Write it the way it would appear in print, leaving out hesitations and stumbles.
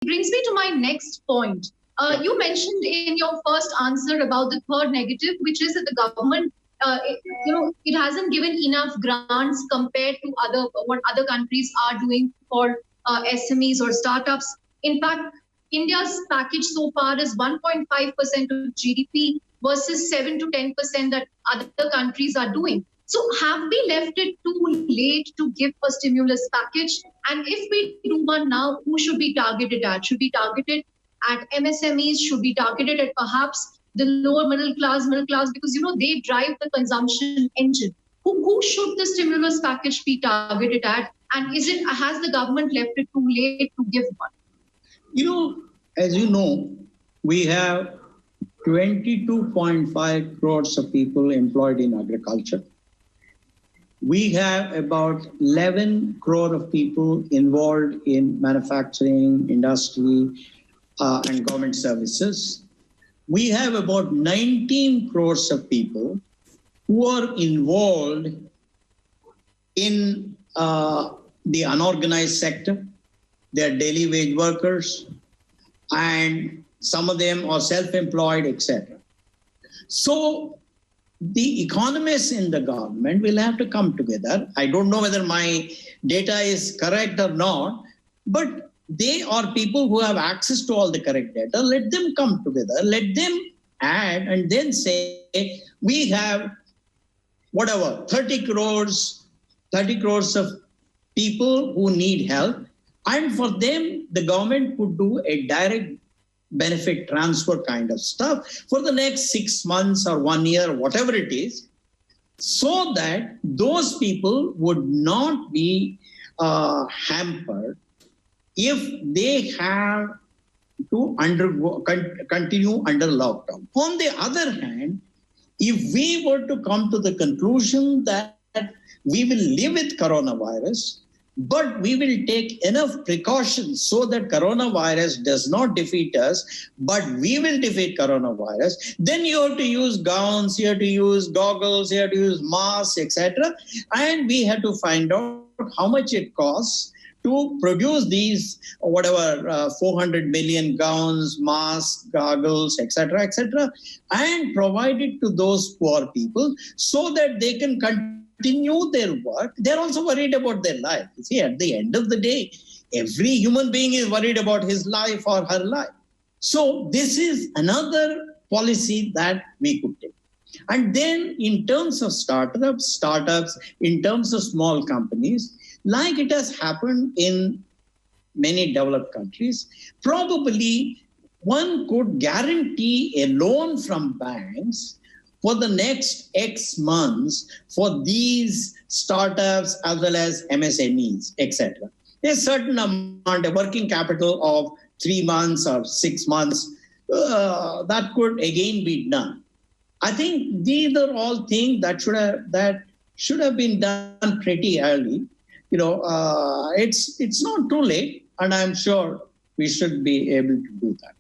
brings me to my next point. You mentioned in your first answer about the third negative, which is that the government, it hasn't given enough grants compared to what other countries are doing for SMEs or startups. In fact, India's package so far is 1.5% of GDP versus 7 to 10% that other countries are doing. So have we left it too late to give a stimulus package? And if we do one now, who should be targeted at? Should be targeted at MSMEs? Should be targeted at perhaps the lower middle class, because they drive the consumption engine. Who should the stimulus package be targeted at? And has the government left it too late to give one? As you know, we have 22.5 crores of people employed in agriculture. We have about 11 crore of people involved in manufacturing, industry, and government services. We have about 19 crores of people who are involved in the unorganized sector. They're daily wage workers, and some of them are self-employed, etc. So the economists in the government will have to come together. I don't know whether my data is correct or not, but they are people who have access to all the correct data. Let them come together, let them add, and then say, we have 30 crores of people who need help. And for them, the government could do a direct benefit transfer kind of stuff for the next 6 months or 1 year, whatever it is, so that those people would not be hampered if they have to continue under lockdown. On the other hand, if we were to come to the conclusion that we will live with coronavirus, but we will take enough precautions so that coronavirus does not defeat us, but we will defeat coronavirus, then you have to use gowns, you have to use goggles, you have to use masks, etc. And we have to find out how much it costs to produce these 400 million gowns, masks, goggles, etc., and provide it to those poor people so that they can continue their work. They're also worried about their life. You see, at the end of the day, every human being is worried about his life or her life. So this is another policy that we could take. And then in terms of startups, in terms of small companies, like it has happened in many developed countries, probably one could guarantee a loan from banks for the next X months for these startups as well as MSMEs, etc. A certain amount of working capital of 3 months or 6 months, that could again be done. I think these are all things that should have been done pretty early. It's not too late, and I'm sure we should be able to do that.